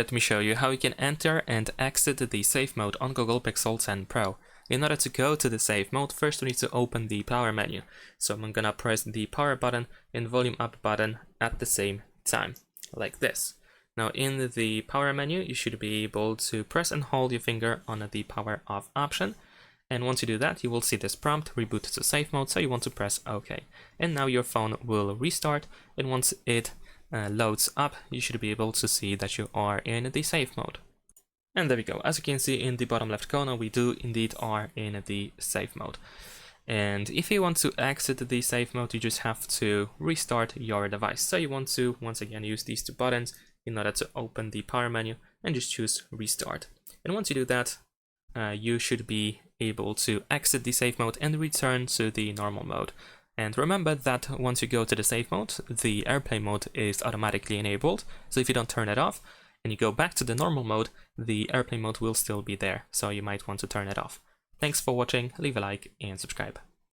Let me show you how you can enter and exit the safe mode on Google Pixel 10 Pro. In order to go to the safe mode, first we need to open the power menu. So I'm gonna press the power button and volume up button at the same time, like this. Now in the power menu, you should be able to press and hold your finger on the power off option. And once you do that, you will see this prompt, reboot to safe mode, so you want to press OK. And now your phone will restart, and once it loads up, you should be able to see that you are in the safe mode. And there we go. As you can see in the bottom left corner, we do indeed are in the safe mode. And if you want to exit the safe mode, you just have to restart your device. So you want to, once again, use these two buttons in order to open the power menu and just choose restart. And once you do that, you should be able to exit the safe mode and return to the normal mode. And remember that once you go to the safe mode, the airplane mode is automatically enabled. So if you don't turn it off and you go back to the normal mode, the airplane mode will still be there. So you might want to turn it off. Thanks for watching, leave a like and subscribe.